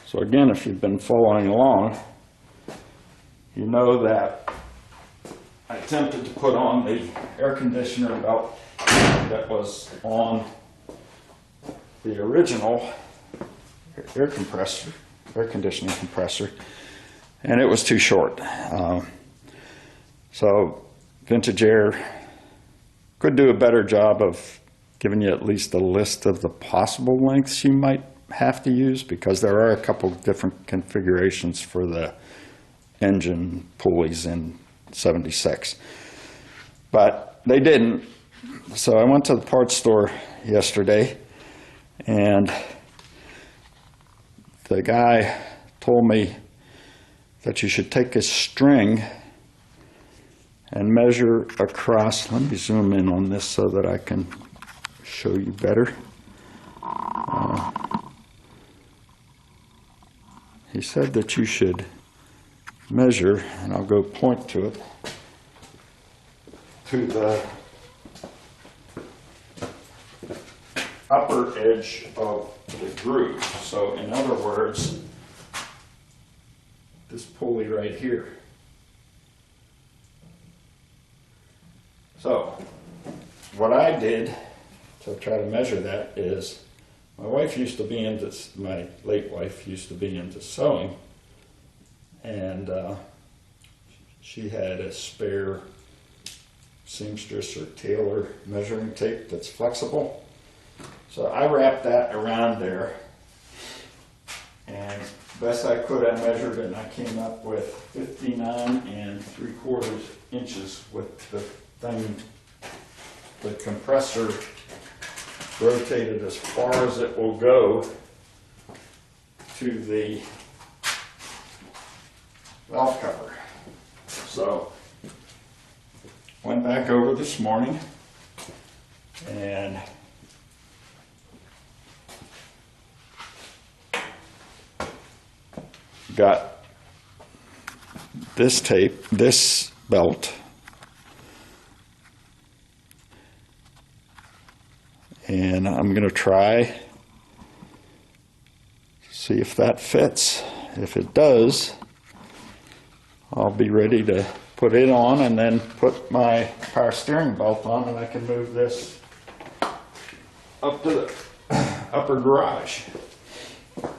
So again, if you've been following along, you know that I attempted to put on the air conditioner belt that was on the original air conditioning compressor, and it was too short. So Vintage Air could do a better job of giving you at least a list of the possible lengths you might have to use, because there are a couple different configurations for the engine pulleys in 76. But they didn't. So I went to the parts store yesterday, and the guy told me that you should take a string and measure across. Let me zoom in on this so that I can show you better. He said that you should measure, and I'll go point to it, to the upper edge of the groove. So in other words, this pulley right here. So what I did to try to measure that is, my wife used to be into, my late wife used to be into sewing, and she had a spare seamstress or tailor measuring tape that's flexible. So I wrapped that around there, and best I could I measured it, and I came up with 59 3/4 inches with the thing, the compressor rotated as far as it will go to the valve cover. So went back over this morning and got this tape, this belt, and I'm going to try to see if that fits. If it does, I'll be ready to put it on and then put my power steering belt on, and I can move this up to the upper garage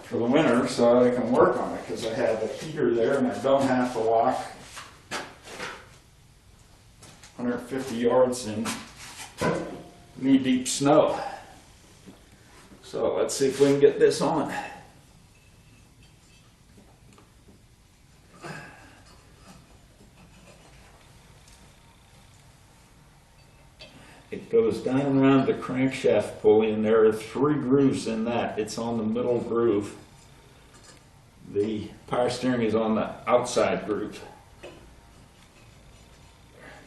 for the winter so I can work on it, because I have a heater there and I don't have to walk 150 yards in knee-deep snow. So let's see if we can get this on. It goes down around the crankshaft pulley, and there are 3 grooves in that. It's on the middle groove. The power steering is on the outside groove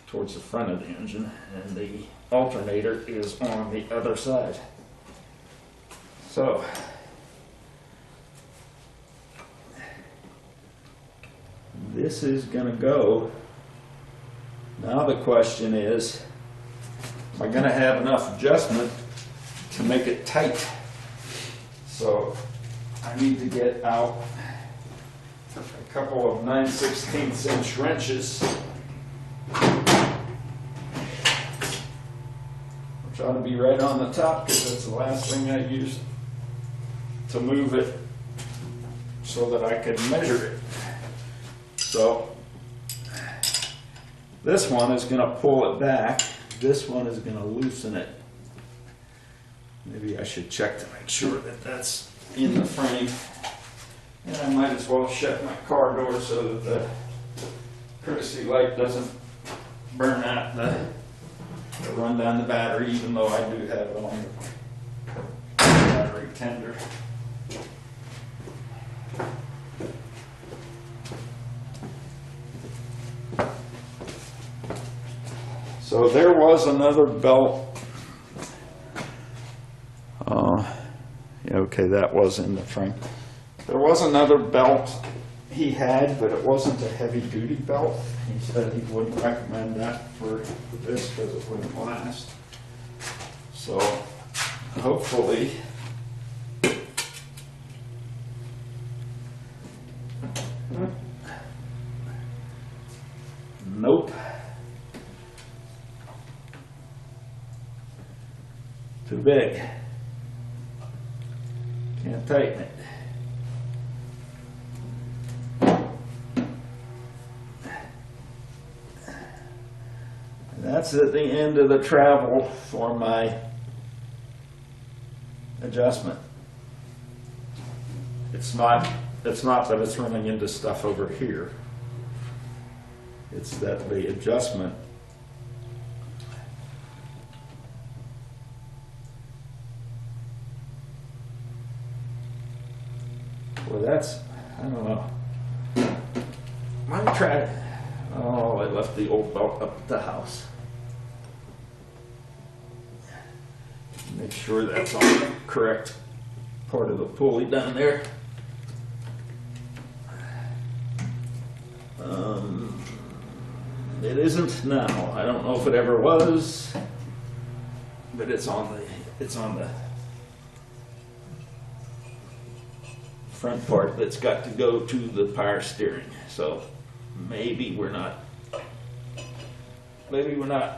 towards the front of the engine, and the alternator is on the other side. So this is going to go. Now the question is, am I going to have enough adjustment to make it tight? So I need to get out a couple of 9/16 inch wrenches, which ought to be right on the top, because that's the last thing I used to move it so that I could measure it. So this one is going to pull it back. This one is going to loosen it. Maybe I should check to make sure that that's in the frame. And I might as well shut my car door so that the courtesy light doesn't burn out or run down the battery, even though I do have it on the battery tender. So there was another belt. Yeah, okay, that was in the frame. There was another belt he had, but it wasn't a heavy-duty belt. He said he wouldn't recommend that for this because it wouldn't last. So hopefully Nope. Too big. Can't tighten it. And that's at the end of the travel for my adjustment. It's not that it's running into stuff over here. It's that the adjustment well, that's, I don't know. Might try. Oh, I left the old belt up at the house. Make sure that's on the correct part of the pulley down there. It isn't now. I don't know if it ever was, but it's on the front part that's got to go to the power steering. So maybe we're not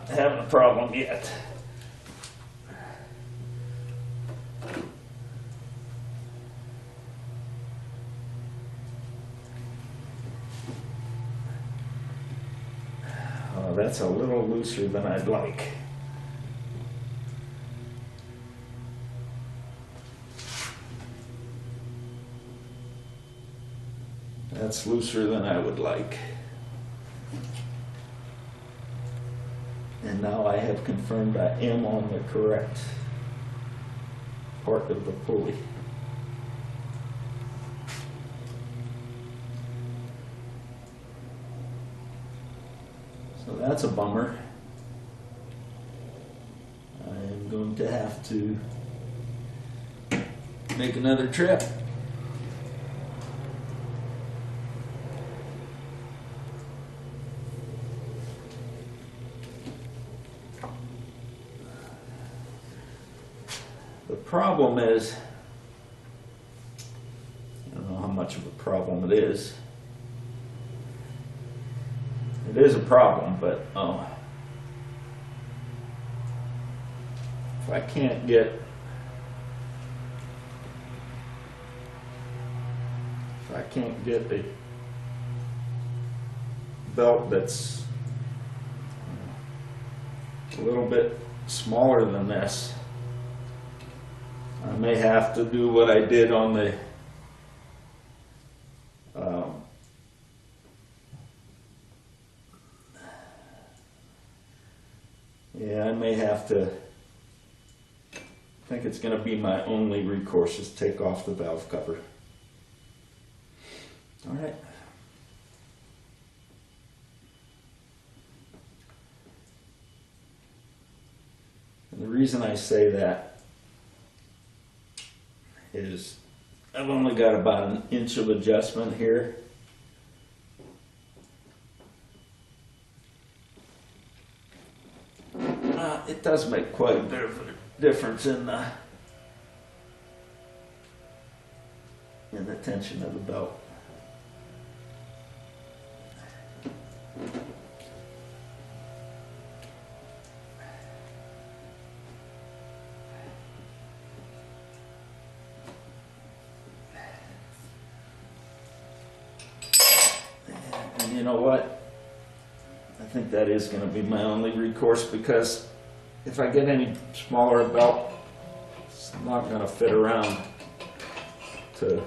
having a problem yet. That's a little looser than I'd like. That's looser than I would like. And now I have confirmed I am on the correct part of the pulley. So that's a bummer. I am going to have to make another trip. The problem is, I don't know how much of a problem it is. It is a problem, but if I can't get a belt that's a little bit smaller than this, I may have to do what I did on the I may have to, I think it's going to be my only recourse is take off the valve cover. All right. And the reason I say that is I've only got about an inch of adjustment here. It does make quite a bit of a difference in the tension of the belt. And you know what? I think that is going to be my only recourse, because if I get any smaller a belt, it's not going to fit around to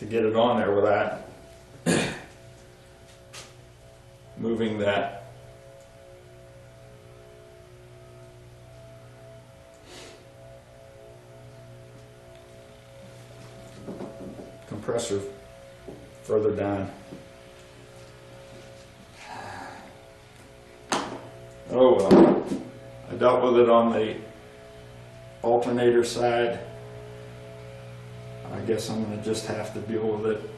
get it on there without moving that compressor further down. Oh well, I dealt with it on the alternator side. I guess I'm going to just have to deal with it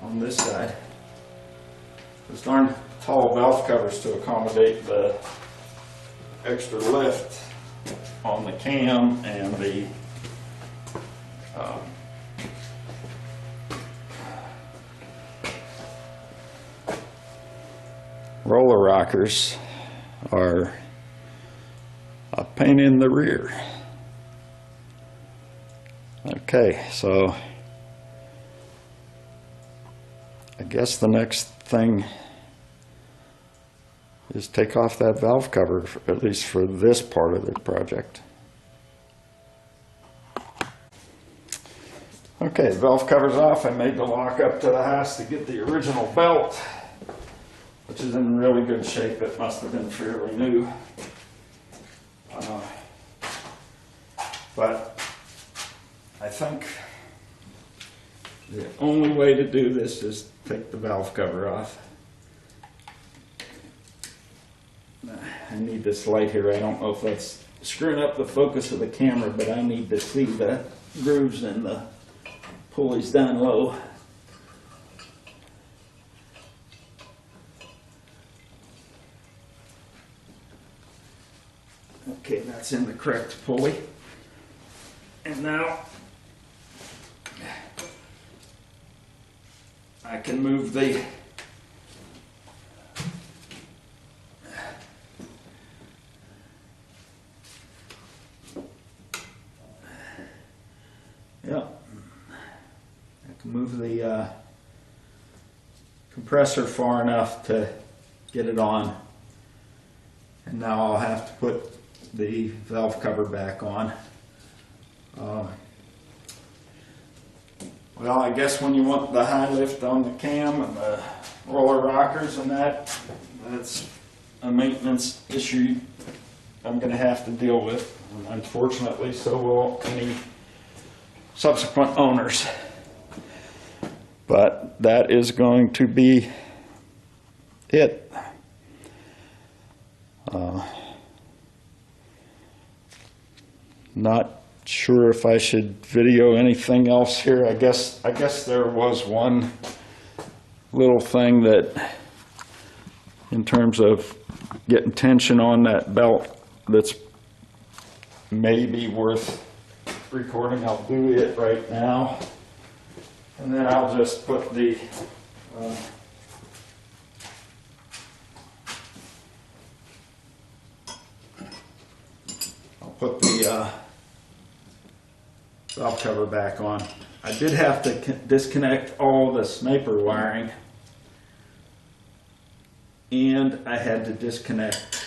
on this side. Those darn tall valve covers to accommodate the extra lift on the cam and the roller rockers are a pain in the rear. Okay, so I guess the next thing is take off that valve cover, at least for this part of the project. Okay, the valve cover's off. I made the lock up to the house to get the original belt, which is in really good shape. It must have been fairly new. But I think the only way to do this is take the valve cover off. I need this light here. I don't know if that's screwing up the focus of the camera, but I need to see the grooves and the pulleys down low. Okay, that's in the correct pulley. And now I can move the compressor far enough to get it on. And now I'll have to put the valve cover back on. Well, I guess when you want the high lift on the cam and the roller rockers and that's a maintenance issue I'm going to have to deal with. And unfortunately, so will any subsequent owners. But that is going to be it. Not sure if I should video anything else here. I guess there was one little thing that, in terms of getting tension on that belt, that's maybe worth recording. I'll do it right now, and then I'll just put the valve cover back on. I did have to disconnect all the sniper wiring, and I had to disconnect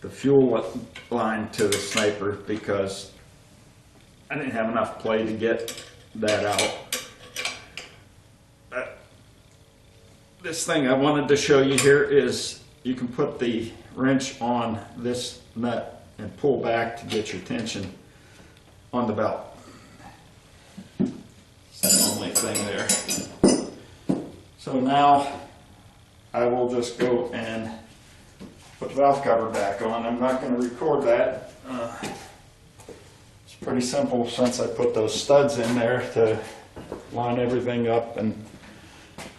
the fuel line to the sniper because I didn't have enough play to get that out. This thing I wanted to show you here is you can put the wrench on this nut and pull back to get your tension on the belt. That's the only thing there. So now I will just go and put the valve cover back on. I'm not going to record that. It's pretty simple since I put those studs in there to line everything up, and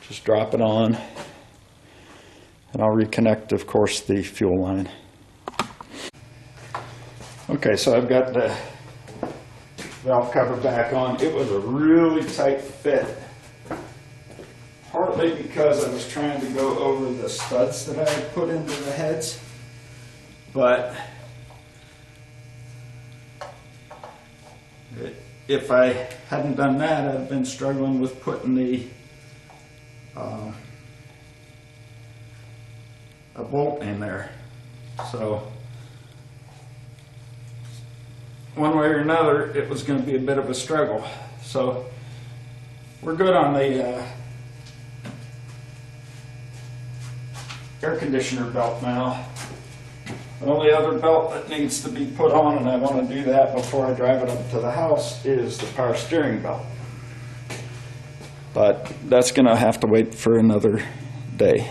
just drop it on. And I'll reconnect, of course, the fuel line. Okay, so I've got the valve cover back on. It was a really tight fit, partly because I was trying to go over the studs that I had put into the heads, but if I hadn't done that, I'd been struggling with putting the a bolt in there. So one way or another, it was going to be a bit of a struggle. So we're good on the air conditioner belt now. The only other belt that needs to be put on, and I want to do that before I drive it up to the house, is the power steering belt. But that's going to have to wait for another day.